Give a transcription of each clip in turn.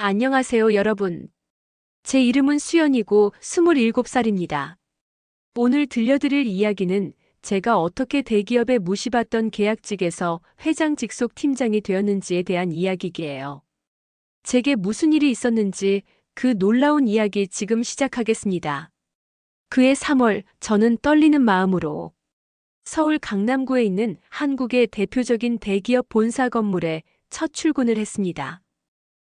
안녕하세요, 여러분. 제 이름은 수연이고 27살입니다. 오늘 들려드릴 이야기는 제가 어떻게 대기업에 모시받던 계약직에서 회장 직속 팀장이 되었는지에 대한 이야기예요. 제게 무슨 일이 있었는지 그 놀라운 이야기 지금 시작하겠습니다. 그해 3월, 저는 떨리는 마음으로 서울 강남구에 있는 한국의 대표적인 대기업 본사 건물에 첫 출근을 했습니다.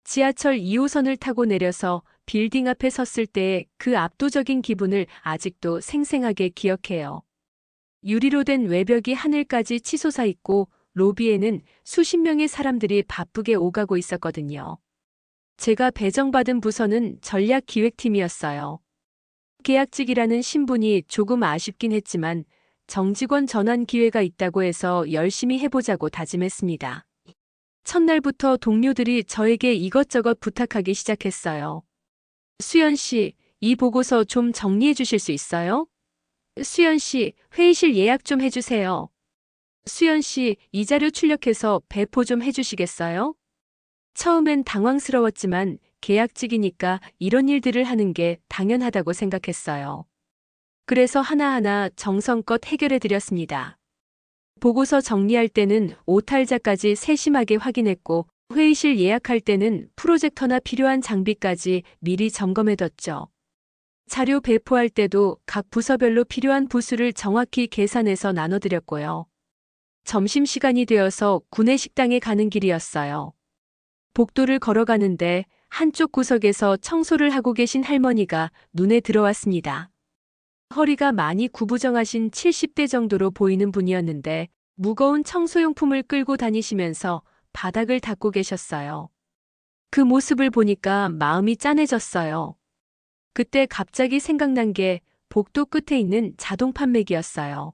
지하철 2호선을 타고 내려서 빌딩 앞에 섰을 때의 그 압도적인 기분을 아직도 생생하게 기억해요. 유리로 된 외벽이 하늘까지 치솟아 있고 로비에는 수십 명의 사람들이 바쁘게 오가고 있었거든요. 제가 배정받은 부서는 전략기획팀이었어요. 계약직이라는 신분이 조금 아쉽긴 했지만 정직원 전환 기회가 있다고 해서 열심히 해보자고 다짐했습니다. 첫날부터 동료들이 저에게 이것저것 부탁하기 시작했어요. 수연 씨, 이 보고서 좀 정리해 주실 수 있어요? 수연 씨, 회의실 예약 좀 해주세요. 수연 씨, 이 자료 출력해서 배포 좀 해주시겠어요? 처음엔 당황스러웠지만 계약직이니까 이런 일들을 하는 게 당연하다고 생각했어요. 그래서 하나하나 정성껏 해결해 드렸습니다. 보고서 정리할 때는 오탈자까지 세심하게 확인했고 회의실 예약할 때는 프로젝터나 필요한 장비까지 미리 점검해뒀죠. 자료 배포할 때도 각 부서별로 필요한 부수를 정확히 계산해서 나눠드렸고요. 점심시간이 되어서 구내식당에 가는 길이었어요. 복도를 걸어가는데 한쪽 구석에서 청소를 하고 계신 할머니가 눈에 들어왔습니다. 허리가 많이 구부정하신 70대 정도로 보이는 분이었는데 무거운 청소용품을 끌고 다니시면서 바닥을 닦고 계셨어요. 그 모습을 보니까 마음이 짠해졌어요. 그때 갑자기 생각난 게 복도 끝에 있는 자동 판매기였어요.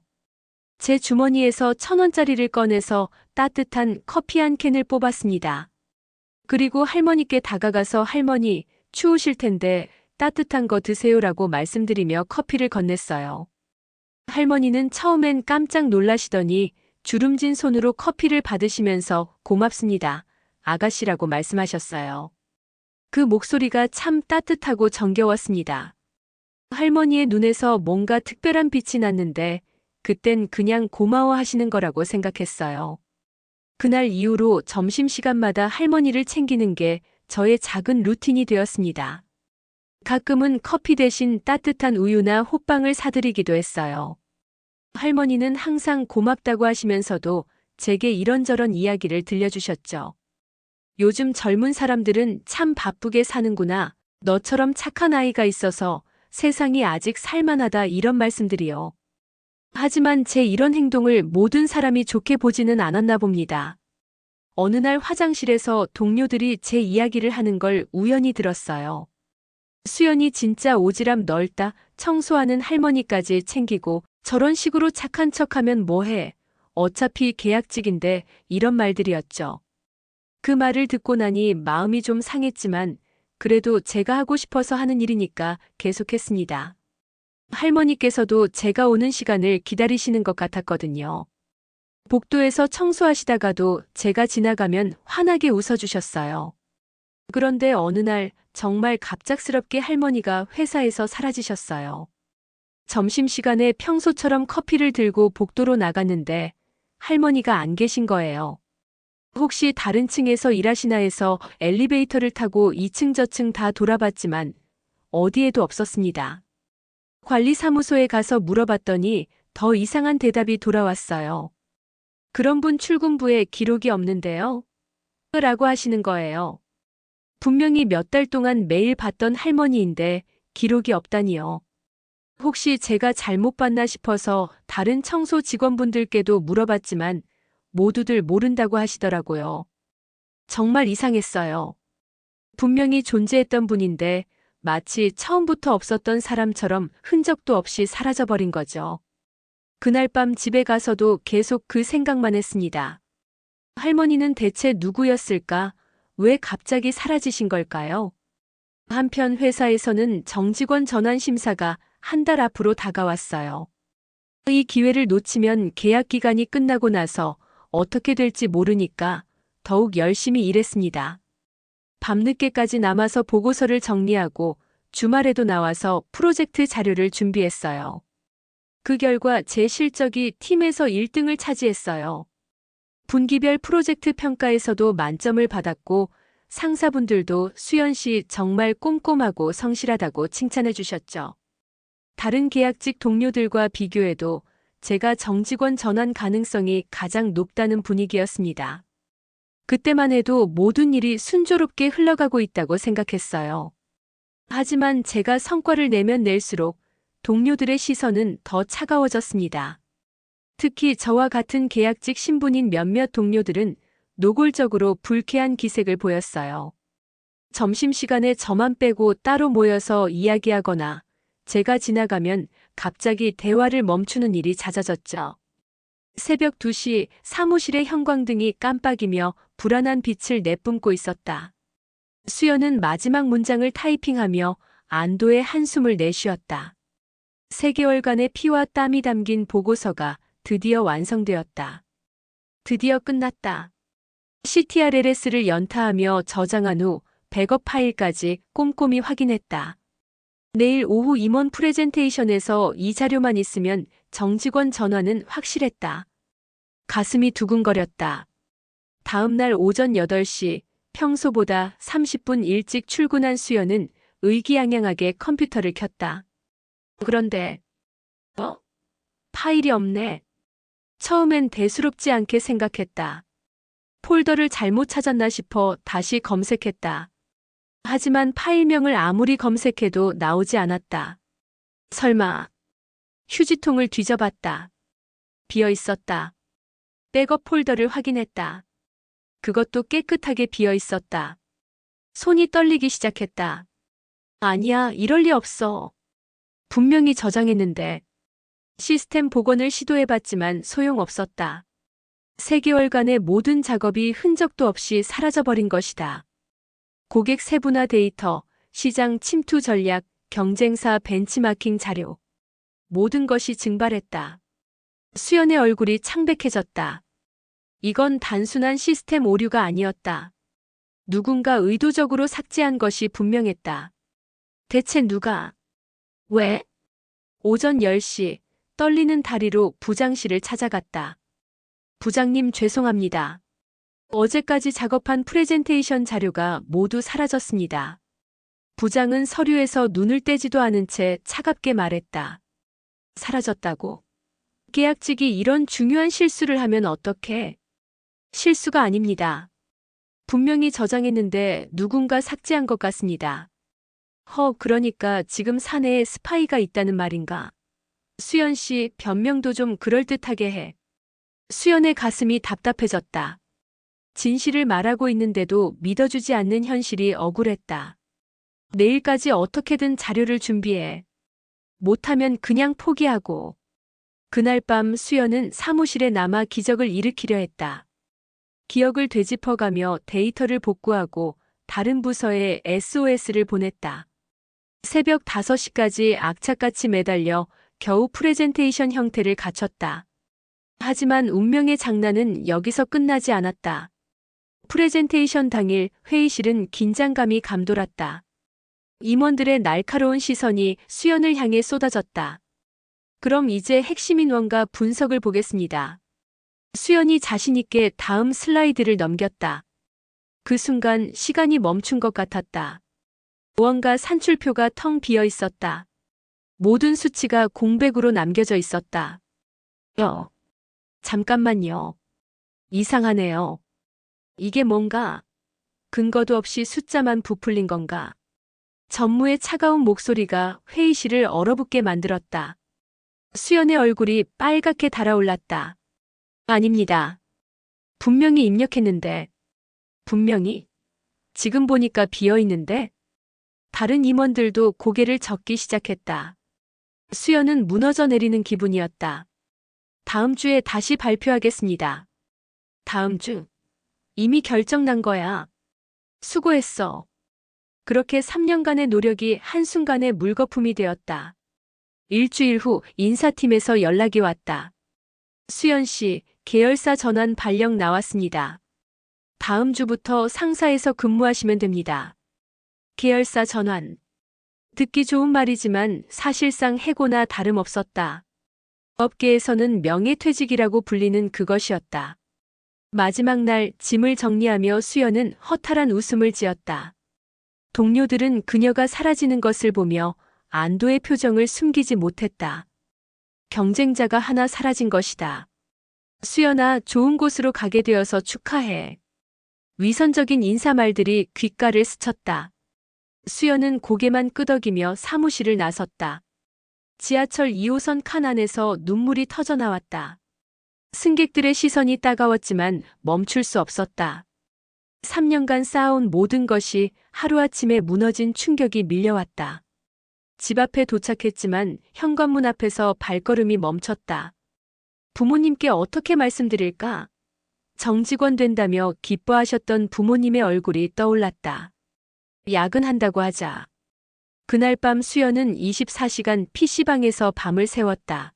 제 주머니에서 1,000원짜리를 꺼내서 따뜻한 커피 한 캔을 뽑았습니다. 그리고 할머니께 다가가서 할머니, 추우실 텐데 따뜻한 거 드세요라고 말씀드리며 커피를 건넸어요. 할머니는 처음엔 깜짝 놀라시더니 주름진 손으로 커피를 받으시면서 고맙습니다. 아가씨라고 말씀하셨어요. 그 목소리가 참 따뜻하고 정겨웠습니다. 할머니의 눈에서 뭔가 특별한 빛이 났는데 그땐 그냥 고마워하시는 거라고 생각했어요. 그날 이후로 점심시간마다 할머니를 챙기는 게 저의 작은 루틴이 되었습니다. 가끔은 커피 대신 따뜻한 우유나 호빵을 사드리기도 했어요. 할머니는 항상 고맙다고 하시면서도 제게 이런저런 이야기를 들려주셨죠. 요즘 젊은 사람들은 참 바쁘게 사는구나. 너처럼 착한 아이가 있어서 세상이 아직 살만하다 이런 말씀들이요. 하지만 제 이런 행동을 모든 사람이 좋게 보지는 않았나 봅니다. 어느 날 화장실에서 동료들이 제 이야기를 하는 걸 우연히 들었어요. 수연이 진짜 오지랖 넓다, 청소하는 할머니까지 챙기고 저런 식으로 착한 척하면 뭐해? 어차피 계약직인데 이런 말들이었죠. 그 말을 듣고 나니 마음이 좀 상했지만 그래도 제가 하고 싶어서 하는 일이니까 계속했습니다. 할머니께서도 제가 오는 시간을 기다리시는 것 같았거든요. 복도에서 청소하시다가도 제가 지나가면 환하게 웃어주셨어요. 그런데 어느 날 정말 갑작스럽게 할머니가 회사에서 사라지셨어요. 점심시간에 평소처럼 커피를 들고 복도로 나갔는데 할머니가 안 계신 거예요. 혹시 다른 층에서 일하시나 해서 엘리베이터를 타고 2층 저층 다 돌아봤지만 어디에도 없었습니다. 관리사무소에 가서 물어봤더니 더 이상한 대답이 돌아왔어요. 그런 분 출근부에 기록이 없는데요? 라고 하시는 거예요. 분명히 몇 달 동안 매일 봤던 할머니인데 기록이 없다니요. 혹시 제가 잘못 봤나 싶어서 다른 청소 직원분들께도 물어봤지만 모두들 모른다고 하시더라고요. 정말 이상했어요. 분명히 존재했던 분인데 마치 처음부터 없었던 사람처럼 흔적도 없이 사라져버린 거죠. 그날 밤 집에 가서도 계속 그 생각만 했습니다. 할머니는 대체 누구였을까? 왜 갑자기 사라지신 걸까요? 한편 회사에서는 정직원 전환 심사가 한 달 앞으로 다가왔어요. 이 기회를 놓치면 계약 기간이 끝나고 나서 어떻게 될지 모르니까 더욱 열심히 일했습니다. 밤늦게까지 남아서 보고서를 정리하고 주말에도 나와서 프로젝트 자료를 준비했어요. 그 결과 제 실적이 팀에서 1등을 차지했어요. 분기별 프로젝트 평가에서도 만점을 받았고 상사분들도 수연 씨 정말 꼼꼼하고 성실하다고 칭찬해 주셨죠. 다른 계약직 동료들과 비교해도 제가 정직원 전환 가능성이 가장 높다는 분위기였습니다. 그때만 해도 모든 일이 순조롭게 흘러가고 있다고 생각했어요. 하지만 제가 성과를 내면 낼수록 동료들의 시선은 더 차가워졌습니다. 특히 저와 같은 계약직 신분인 몇몇 동료들은 노골적으로 불쾌한 기색을 보였어요. 점심시간에 저만 빼고 따로 모여서 이야기하거나 제가 지나가면 갑자기 대화를 멈추는 일이 잦아졌죠. 새벽 2시 사무실의 형광등이 깜빡이며 불안한 빛을 내뿜고 있었다. 수연은 마지막 문장을 타이핑하며 안도의 한숨을 내쉬었다. 3개월간의 피와 땀이 담긴 보고서가 드디어 완성되었다. 드디어 끝났다. CTRLS를 연타하며 저장한 후 백업 파일까지 꼼꼼히 확인했다. 내일 오후 임원 프레젠테이션에서 이 자료만 있으면 정직원 전환은 확실했다. 가슴이 두근거렸다. 다음 날 오전 8시 평소보다 30분 일찍 출근한 수연은 의기양양하게 컴퓨터를 켰다. 그런데 파일이 없네. 처음엔 대수롭지 않게 생각했다. 폴더를 잘못 찾았나 싶어 다시 검색했다. 하지만 파일명을 아무리 검색해도 나오지 않았다. 설마 휴지통을 뒤져봤다. 비어 있었다. 백업 폴더를 확인했다. 그것도 깨끗하게 비어 있었다. 손이 떨리기 시작했다. 아니야, 이럴 리 없어. 분명히 저장했는데. 시스템 복원을 시도해봤지만 소용없었다. 3개월간의 모든 작업이 흔적도 없이 사라져버린 것이다. 고객 세분화 데이터, 시장 침투 전략, 경쟁사 벤치마킹 자료. 모든 것이 증발했다. 수연의 얼굴이 창백해졌다. 이건 단순한 시스템 오류가 아니었다. 누군가 의도적으로 삭제한 것이 분명했다. 대체 누가? 왜? 오전 10시 떨리는 다리로 부장실을 찾아갔다. 부장님 죄송합니다. 어제까지 작업한 프레젠테이션 자료가 모두 사라졌습니다. 부장은 서류에서 눈을 떼지도 않은 채 차갑게 말했다. 사라졌다고? 계약직이 이런 중요한 실수를 하면 어떡해? 실수가 아닙니다. 분명히 저장했는데 누군가 삭제한 것 같습니다. 그러니까 지금 사내에 스파이가 있다는 말인가? 수연 씨 변명도 좀 그럴듯하게 해. 수연의 가슴이 답답해졌다. 진실을 말하고 있는데도 믿어주지 않는 현실이 억울했다. 내일까지 어떻게든 자료를 준비해. 못하면 그냥 포기하고. 그날 밤 수연은 사무실에 남아 기적을 일으키려 했다. 기억을 되짚어가며 데이터를 복구하고 다른 부서에 SOS를 보냈다. 새벽 5시까지 악착같이 매달려 겨우 프레젠테이션 형태를 갖췄다. 하지만 운명의 장난은 여기서 끝나지 않았다. 프레젠테이션 당일 회의실은 긴장감이 감돌았다. 임원들의 날카로운 시선이 수연을 향해 쏟아졌다. 그럼 이제 핵심 인원과 분석을 보겠습니다. 수연이 자신있게 다음 슬라이드를 넘겼다. 그 순간 시간이 멈춘 것 같았다. 무언가 산출표가 텅 비어 있었다. 모든 수치가 공백으로 남겨져 있었다. 잠깐만요. 이상하네요. 이게 뭔가 근거도 없이 숫자만 부풀린 건가? 전무의 차가운 목소리가 회의실을 얼어붙게 만들었다. 수연의 얼굴이 빨갛게 달아올랐다. 아닙니다. 분명히 입력했는데. 분명히? 지금 보니까 비어있는데? 다른 임원들도 고개를 젓기 시작했다. 수연은 무너져 내리는 기분이었다. 다음 주에 다시 발표하겠습니다. 다음 주? 이미 결정난 거야. 수고했어. 그렇게 3년간의 노력이 한순간에 물거품이 되었다. 일주일 후 인사팀에서 연락이 왔다. 수연 씨, 계열사 전환 발령 나왔습니다. 다음 주부터 상사에서 근무하시면 됩니다. 계열사 전환. 듣기 좋은 말이지만 사실상 해고나 다름없었다. 업계에서는 명예퇴직이라고 불리는 그것이었다. 마지막 날 짐을 정리하며 수연은 허탈한 웃음을 지었다. 동료들은 그녀가 사라지는 것을 보며 안도의 표정을 숨기지 못했다. 경쟁자가 하나 사라진 것이다. 수연아, 좋은 곳으로 가게 되어서 축하해. 위선적인 인사말들이 귓가를 스쳤다. 수연은 고개만 끄덕이며 사무실을 나섰다. 지하철 2호선 칸 안에서 눈물이 터져 나왔다. 승객들의 시선이 따가웠지만 멈출 수 없었다. 3년간 쌓아온 모든 것이 하루아침에 무너진 충격이 밀려왔다. 집 앞에 도착했지만 현관문 앞에서 발걸음이 멈췄다. 부모님께 어떻게 말씀드릴까? 정직원 된다며 기뻐하셨던 부모님의 얼굴이 떠올랐다. 야근한다고 하자. 그날 밤 수연은 24시간 PC방에서 밤을 새웠다.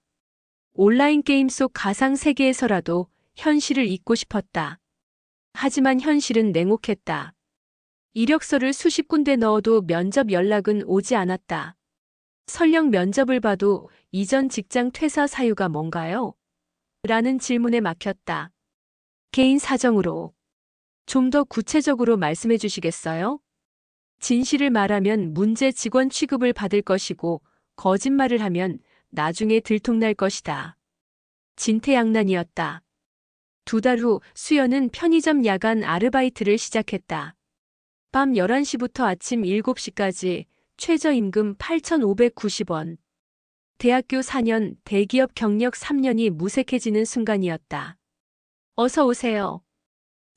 온라인 게임 속 가상 세계에서라도 현실을 잊고 싶었다. 하지만 현실은 냉혹했다. 이력서를 수십 군데 넣어도 면접 연락은 오지 않았다. 설령 면접을 봐도 이전 직장 퇴사 사유가 뭔가요? 라는 질문에 막혔다. 개인 사정으로. 좀 더 구체적으로 말씀해 주시겠어요? 진실을 말하면 문제 직원 취급을 받을 것이고 거짓말을 하면 나중에 들통날 것이다. 진퇴양난이었다. 2달 후 수연은 편의점 야간 아르바이트를 시작했다. 밤 11시부터 아침 7시까지 최저임금 8,590원. 대학교 4년, 대기업 경력 3년이 무색해지는 순간이었다. 어서 오세요.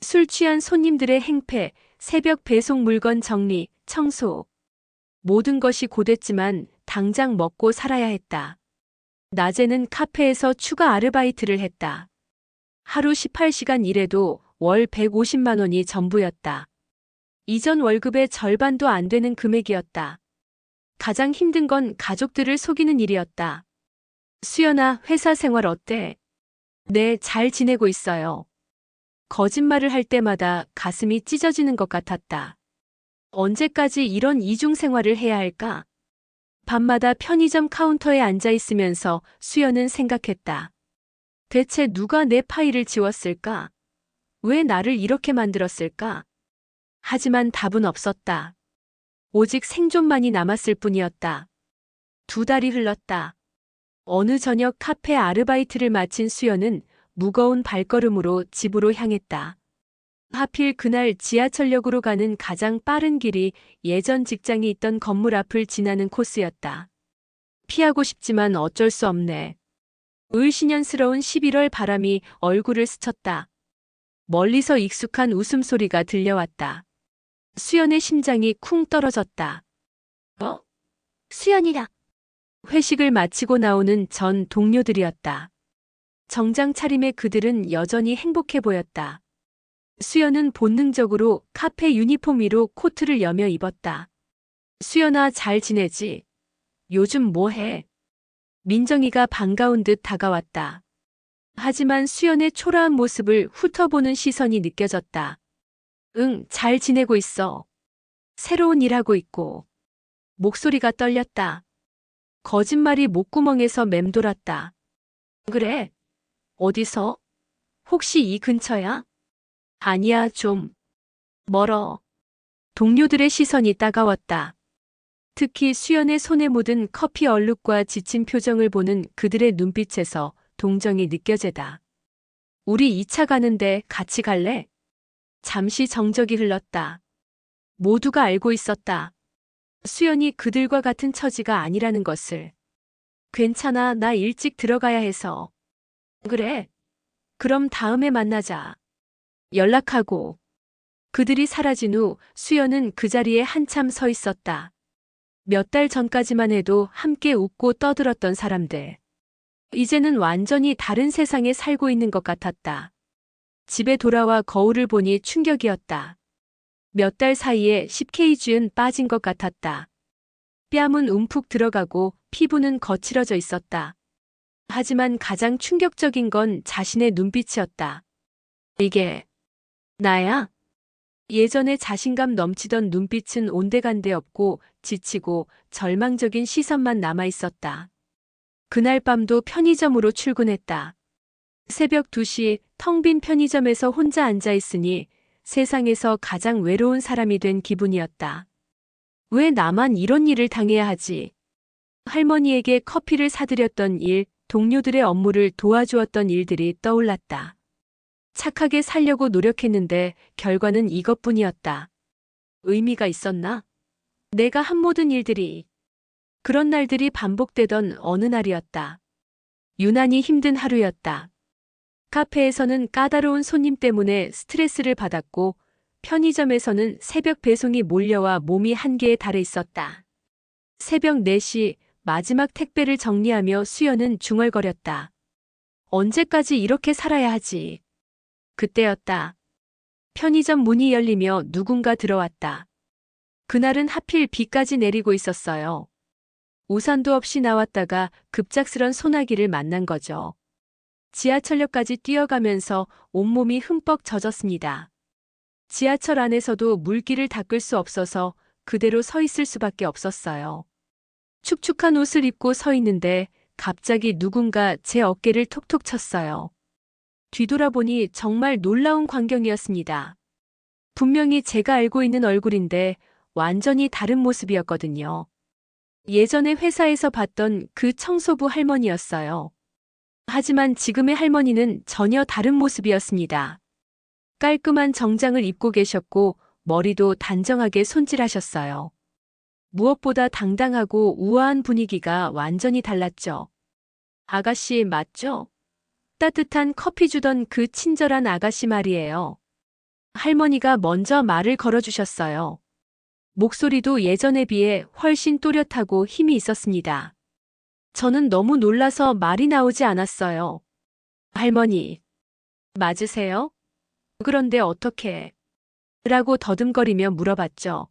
술 취한 손님들의 행패, 새벽 배송 물건 정리, 청소. 모든 것이 고됐지만 당장 먹고 살아야 했다. 낮에는 카페에서 추가 아르바이트를 했다. 하루 18시간 일해도 월 150만 원이 전부였다. 이전 월급의 절반도 안 되는 금액이었다. 가장 힘든 건 가족들을 속이는 일이었다. 수연아, 회사 생활 어때? 네, 잘 지내고 있어요. 거짓말을 할 때마다 가슴이 찢어지는 것 같았다. 언제까지 이런 이중 생활을 해야 할까? 밤마다 편의점 카운터에 앉아 있으면서 수연은 생각했다. 대체 누가 내 파일을 지웠을까? 왜 나를 이렇게 만들었을까? 하지만 답은 없었다. 오직 생존만이 남았을 뿐이었다. 2달이 흘렀다. 어느 저녁 카페 아르바이트를 마친 수연은 무거운 발걸음으로 집으로 향했다. 하필 그날 지하철역으로 가는 가장 빠른 길이 예전 직장이 있던 건물 앞을 지나는 코스였다. 피하고 싶지만 어쩔 수 없네. 을씨년스러운 11월 바람이 얼굴을 스쳤다. 멀리서 익숙한 웃음소리가 들려왔다. 수연의 심장이 쿵 떨어졌다. 수연이다. 회식을 마치고 나오는 전 동료들이었다. 정장 차림의 그들은 여전히 행복해 보였다. 수연은 본능적으로 카페 유니폼 위로 코트를 여며 입었다. 수연아, 잘 지내지? 요즘 뭐 해? 민정이가 반가운 듯 다가왔다. 하지만 수연의 초라한 모습을 훑어보는 시선이 느껴졌다. 응, 잘 지내고 있어. 새로운 일 하고 있고. 목소리가 떨렸다. 거짓말이 목구멍에서 맴돌았다. 그래? 어디서? 혹시 이 근처야? 아니야, 좀 멀어. 동료들의 시선이 따가웠다. 특히 수연의 손에 묻은 커피 얼룩과 지친 표정을 보는 그들의 눈빛에서 동정이 느껴지다. 우리 2차 가는데 같이 갈래? 잠시 정적이 흘렀다. 모두가 알고 있었다. 수연이 그들과 같은 처지가 아니라는 것을. 괜찮아, 나 일찍 들어가야 해서. 그래. 그럼 다음에 만나자. 연락하고. 그들이 사라진 후 수연은 그 자리에 한참 서 있었다. 몇 달 전까지만 해도 함께 웃고 떠들었던 사람들. 이제는 완전히 다른 세상에 살고 있는 것 같았다. 집에 돌아와 거울을 보니 충격이었다. 몇 달 사이에 10kg은 빠진 것 같았다. 뺨은 움푹 들어가고 피부는 거칠어져 있었다. 하지만 가장 충격적인 건 자신의 눈빛이었다. 이게 나야? 예전에 자신감 넘치던 눈빛은 온데간데 없고 지치고 절망적인 시선만 남아 있었다. 그날 밤도 편의점으로 출근했다. 새벽 2시 텅 빈 편의점에서 혼자 앉아 있으니 세상에서 가장 외로운 사람이 된 기분이었다. 왜 나만 이런 일을 당해야 하지? 할머니에게 커피를 사드렸던 일, 동료들의 업무를 도와주었던 일들이 떠올랐다. 착하게 살려고 노력했는데 결과는 이것뿐이었다. 의미가 있었나? 내가 한 모든 일들이. 그런 날들이 반복되던 어느 날이었다. 유난히 힘든 하루였다. 카페에서는 까다로운 손님 때문에 스트레스를 받았고 편의점에서는 새벽 배송이 몰려와 몸이 한계에 달해 있었다. 새벽 4시 마지막 택배를 정리하며 수연은 중얼거렸다. 언제까지 이렇게 살아야 하지? 그때였다. 편의점 문이 열리며 누군가 들어왔다. 그날은 하필 비까지 내리고 있었어요. 우산도 없이 나왔다가 급작스런 소나기를 만난 거죠. 지하철역까지 뛰어가면서 온몸이 흠뻑 젖었습니다. 지하철 안에서도 물기를 닦을 수 없어서 그대로 서 있을 수밖에 없었어요. 축축한 옷을 입고 서 있는데 갑자기 누군가 제 어깨를 톡톡 쳤어요. 뒤돌아보니 정말 놀라운 광경이었습니다. 분명히 제가 알고 있는 얼굴인데 완전히 다른 모습이었거든요. 예전에 회사에서 봤던 그 청소부 할머니였어요. 하지만 지금의 할머니는 전혀 다른 모습이었습니다. 깔끔한 정장을 입고 계셨고 머리도 단정하게 손질하셨어요. 무엇보다 당당하고 우아한 분위기가 완전히 달랐죠. 아가씨 맞죠? 따뜻한 커피 주던 그 친절한 아가씨 말이에요. 할머니가 먼저 말을 걸어주셨어요. 목소리도 예전에 비해 훨씬 또렷하고 힘이 있었습니다. 저는 너무 놀라서 말이 나오지 않았어요. 할머니, 맞으세요? 그런데 어떻게? 라고 더듬거리며 물어봤죠.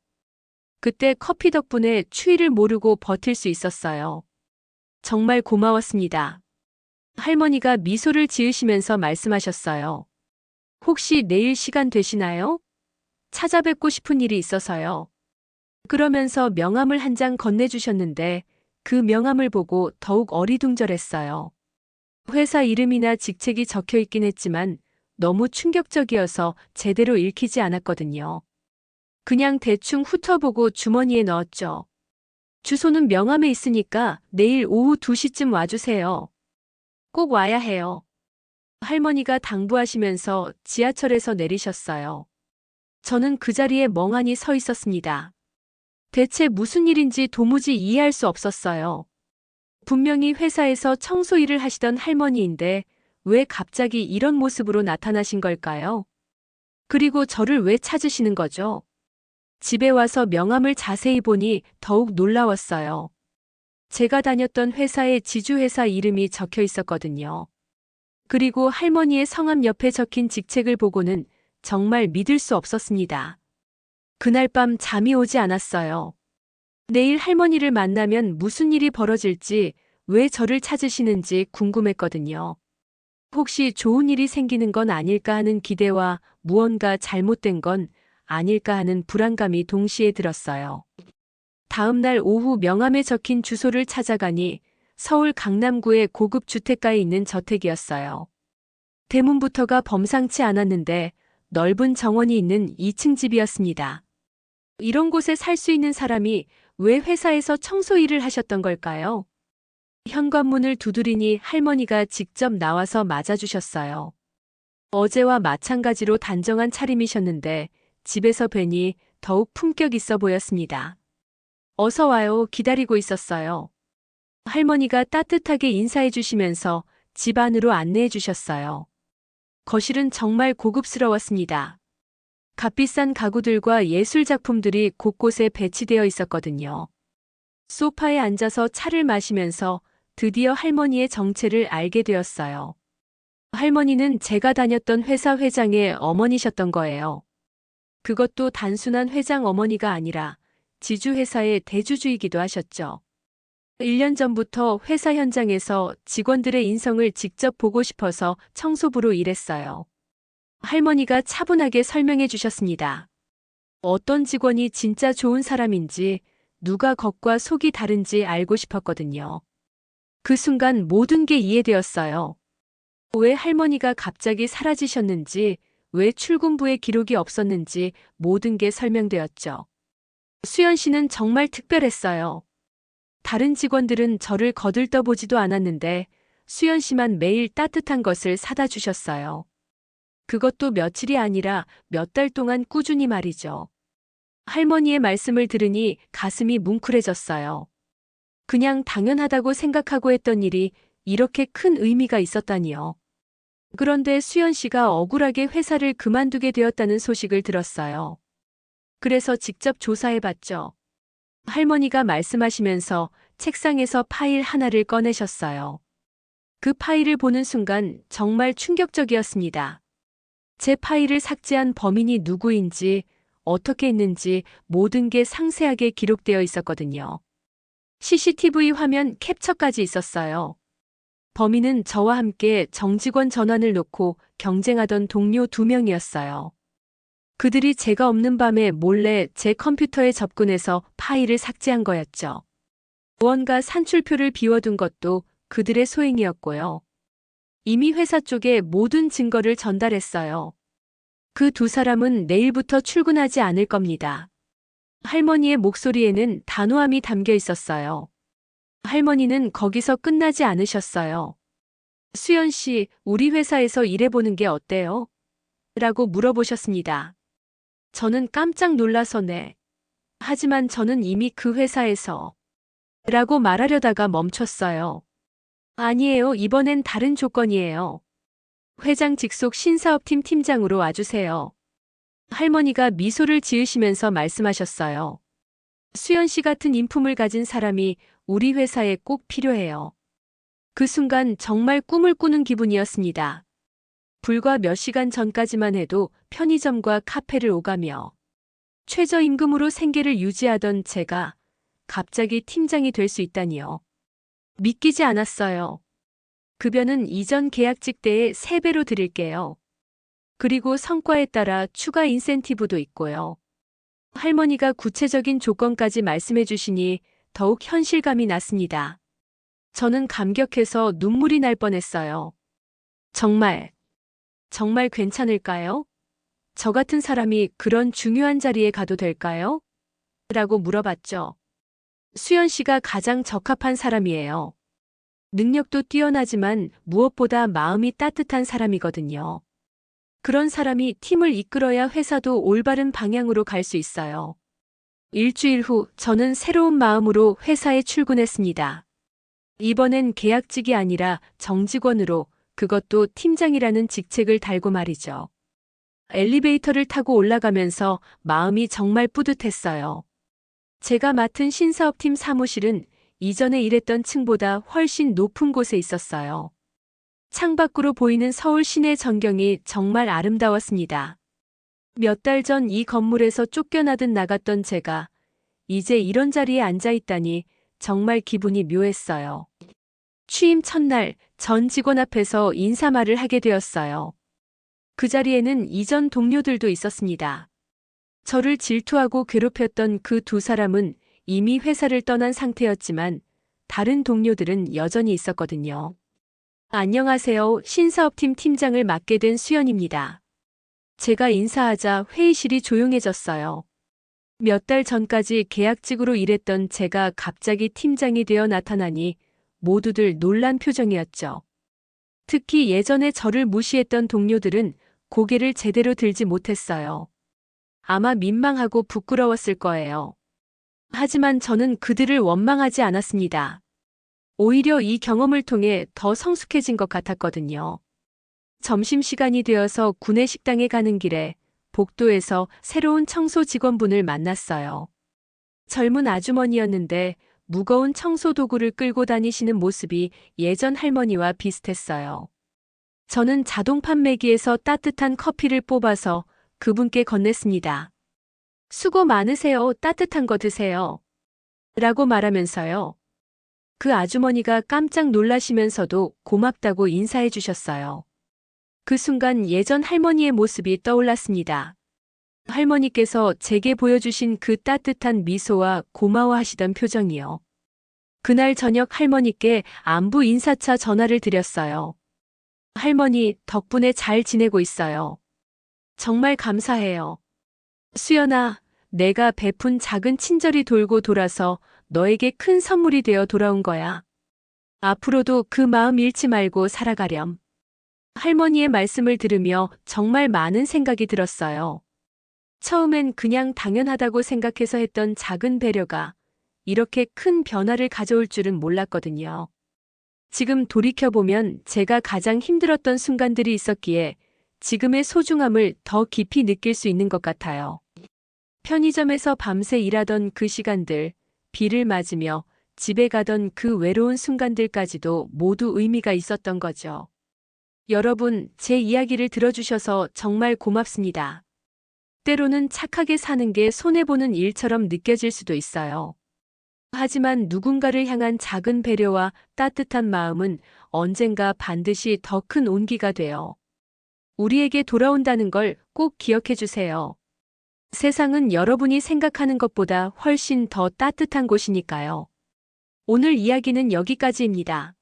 그때 커피 덕분에 추위를 모르고 버틸 수 있었어요. 정말 고마웠습니다. 할머니가 미소를 지으시면서 말씀하셨어요. 혹시 내일 시간 되시나요? 찾아뵙고 싶은 일이 있어서요. 그러면서 명함을 한 장 건네주셨는데 그 명함을 보고 더욱 어리둥절했어요. 회사 이름이나 직책이 적혀 있긴 했지만 너무 충격적이어서 제대로 읽히지 않았거든요. 그냥 대충 훑어보고 주머니에 넣었죠. 주소는 명함에 있으니까 내일 오후 2시쯤 와주세요. 꼭 와야 해요. 할머니가 당부하시면서 지하철에서 내리셨어요. 저는 그 자리에 멍하니 서 있었습니다. 대체 무슨 일인지 도무지 이해할 수 없었어요. 분명히 회사에서 청소 일을 하시던 할머니인데 왜 갑자기 이런 모습으로 나타나신 걸까요? 그리고 저를 왜 찾으시는 거죠? 집에 와서 명함을 자세히 보니 더욱 놀라웠어요. 제가 다녔던 회사의 지주회사 이름이 적혀 있었거든요. 그리고 할머니의 성함 옆에 적힌 직책을 보고는 정말 믿을 수 없었습니다. 그날 밤 잠이 오지 않았어요. 내일 할머니를 만나면 무슨 일이 벌어질지, 왜 저를 찾으시는지 궁금했거든요. 혹시 좋은 일이 생기는 건 아닐까 하는 기대와 무언가 잘못된 건 아닐까 하는 불안감이 동시에 들었어요. 다음 날 오후 명함에 적힌 주소를 찾아가니 서울 강남구의 고급 주택가에 있는 저택이었어요. 대문부터가 범상치 않았는데 넓은 정원이 있는 2층 집이었습니다. 이런 곳에 살 수 있는 사람이 왜 회사에서 청소 일을 하셨던 걸까요? 현관문을 두드리니 할머니가 직접 나와서 맞아주셨어요. 어제와 마찬가지로 단정한 차림이셨는데 집에서 뵈니 더욱 품격 있어 보였습니다. 어서 와요. 기다리고 있었어요. 할머니가 따뜻하게 인사해 주시면서 집 안으로 안내해 주셨어요. 거실은 정말 고급스러웠습니다. 값비싼 가구들과 예술 작품들이 곳곳에 배치되어 있었거든요. 소파에 앉아서 차를 마시면서 드디어 할머니의 정체를 알게 되었어요. 할머니는 제가 다녔던 회사 회장의 어머니셨던 거예요. 그것도 단순한 회장 어머니가 아니라 지주회사의 대주주이기도 하셨죠. 1년 전부터 회사 현장에서 직원들의 인성을 직접 보고 싶어서 청소부로 일했어요. 할머니가 차분하게 설명해 주셨습니다. 어떤 직원이 진짜 좋은 사람인지, 누가 겉과 속이 다른지 알고 싶었거든요. 그 순간 모든 게 이해되었어요. 왜 할머니가 갑자기 사라지셨는지, 왜 출근부에 기록이 없었는지 모든 게 설명되었죠. 수연 씨는 정말 특별했어요. 다른 직원들은 저를 거들떠보지도 않았는데 수연 씨만 매일 따뜻한 것을 사다 주셨어요. 그것도 며칠이 아니라 몇 달 동안 꾸준히 말이죠. 할머니의 말씀을 들으니 가슴이 뭉클해졌어요. 그냥 당연하다고 생각하고 했던 일이 이렇게 큰 의미가 있었다니요. 그런데 수연 씨가 억울하게 회사를 그만두게 되었다는 소식을 들었어요. 그래서 직접 조사해봤죠. 할머니가 말씀하시면서 책상에서 파일 하나를 꺼내셨어요. 그 파일을 보는 순간 정말 충격적이었습니다. 제 파일을 삭제한 범인이 누구인지, 어떻게 했는지 모든 게 상세하게 기록되어 있었거든요. CCTV 화면 캡처까지 있었어요. 범인은 저와 함께 정직원 전환을 놓고 경쟁하던 동료 2명이었어요. 그들이 제가 없는 밤에 몰래 제 컴퓨터에 접근해서 파일을 삭제한 거였죠. 무언가 산출표를 비워둔 것도 그들의 소행이었고요. 이미 회사 쪽에 모든 증거를 전달했어요. 그 2사람은 내일부터 출근하지 않을 겁니다. 할머니의 목소리에는 단호함이 담겨 있었어요. 할머니는 거기서 끝나지 않으셨어요. 수연 씨, 우리 회사에서 일해보는 게 어때요? 라고 물어보셨습니다. 저는 깜짝 놀라서 네. 하지만 저는 이미 그 회사에서 라고 말하려다가 멈췄어요. 아니에요. 이번엔 다른 조건이에요. 회장 직속 신사업팀 팀장으로 와주세요. 할머니가 미소를 지으시면서 말씀하셨어요. 수연 씨 같은 인품을 가진 사람이 우리 회사에 꼭 필요해요. 그 순간 정말 꿈을 꾸는 기분이었습니다. 불과 몇 시간 전까지만 해도 편의점과 카페를 오가며 최저임금으로 생계를 유지하던 제가 갑자기 팀장이 될 수 있다니요. 믿기지 않았어요. 급여는 이전 계약직 때의 3배로 드릴게요. 그리고 성과에 따라 추가 인센티브도 있고요. 할머니가 구체적인 조건까지 말씀해 주시니 더욱 현실감이 났습니다. 저는 감격해서 눈물이 날 뻔했어요. 정말 괜찮을까요? 저 같은 사람이 그런 중요한 자리에 가도 될까요? 라고 물어봤죠. 수연 씨가 가장 적합한 사람이에요. 능력도 뛰어나지만 무엇보다 마음이 따뜻한 사람이거든요. 그런 사람이 팀을 이끌어야 회사도 올바른 방향으로 갈 수 있어요. 일주일 후 저는 새로운 마음으로 회사에 출근했습니다. 이번엔 계약직이 아니라 정직원으로, 그것도 팀장이라는 직책을 달고 말이죠. 엘리베이터를 타고 올라가면서 마음이 정말 뿌듯했어요. 제가 맡은 신사업팀 사무실은 이전에 일했던 층보다 훨씬 높은 곳에 있었어요. 창밖으로 보이는 서울 시내 전경이 정말 아름다웠습니다. 몇 달 전 이 건물에서 쫓겨나듯 나갔던 제가 이제 이런 자리에 앉아 있다니 정말 기분이 묘했어요. 취임 첫날 전 직원 앞에서 인사말을 하게 되었어요. 그 자리에는 이전 동료들도 있었습니다. 저를 질투하고 괴롭혔던 그 2사람은 이미 회사를 떠난 상태였지만 다른 동료들은 여전히 있었거든요. 안녕하세요. 신사업팀 팀장을 맡게 된 수연입니다. 제가 인사하자 회의실이 조용해졌어요. 몇 달 전까지 계약직으로 일했던 제가 갑자기 팀장이 되어 나타나니 모두들 놀란 표정이었죠. 특히 예전에 저를 무시했던 동료들은 고개를 제대로 들지 못했어요. 아마 민망하고 부끄러웠을 거예요. 하지만 저는 그들을 원망하지 않았습니다. 오히려 이 경험을 통해 더 성숙해진 것 같았거든요. 점심시간이 되어서 구내 식당에 가는 길에 복도에서 새로운 청소 직원분을 만났어요. 젊은 아주머니였는데 무거운 청소 도구를 끌고 다니시는 모습이 예전 할머니와 비슷했어요. 저는 자동 판매기에서 따뜻한 커피를 뽑아서 그분께 건넸습니다. 수고 많으세요. 따뜻한 거 드세요. 라고 말하면서요. 그 아주머니가 깜짝 놀라시면서도 고맙다고 인사해 주셨어요. 그 순간 예전 할머니의 모습이 떠올랐습니다. 할머니께서 제게 보여주신 그 따뜻한 미소와 고마워하시던 표정이요. 그날 저녁 할머니께 안부 인사차 전화를 드렸어요. 할머니, 덕분에 잘 지내고 있어요. 정말 감사해요. 수연아, 내가 베푼 작은 친절이 돌고 돌아서 너에게 큰 선물이 되어 돌아온 거야. 앞으로도 그 마음 잃지 말고 살아가렴. 할머니의 말씀을 들으며 정말 많은 생각이 들었어요. 처음엔 그냥 당연하다고 생각해서 했던 작은 배려가 이렇게 큰 변화를 가져올 줄은 몰랐거든요. 지금 돌이켜보면 제가 가장 힘들었던 순간들이 있었기에 지금의 소중함을 더 깊이 느낄 수 있는 것 같아요. 편의점에서 밤새 일하던 그 시간들, 비를 맞으며 집에 가던 그 외로운 순간들까지도 모두 의미가 있었던 거죠. 여러분, 제 이야기를 들어주셔서 정말 고맙습니다. 때로는 착하게 사는 게 손해보는 일처럼 느껴질 수도 있어요. 하지만 누군가를 향한 작은 배려와 따뜻한 마음은 언젠가 반드시 더 큰 온기가 돼요. 우리에게 돌아온다는 걸 꼭 기억해 주세요. 세상은 여러분이 생각하는 것보다 훨씬 더 따뜻한 곳이니까요. 오늘 이야기는 여기까지입니다.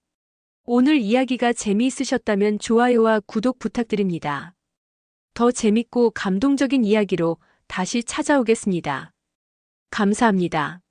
오늘 이야기가 재미있으셨다면 좋아요와 구독 부탁드립니다. 더 재밌고 감동적인 이야기로 다시 찾아오겠습니다. 감사합니다.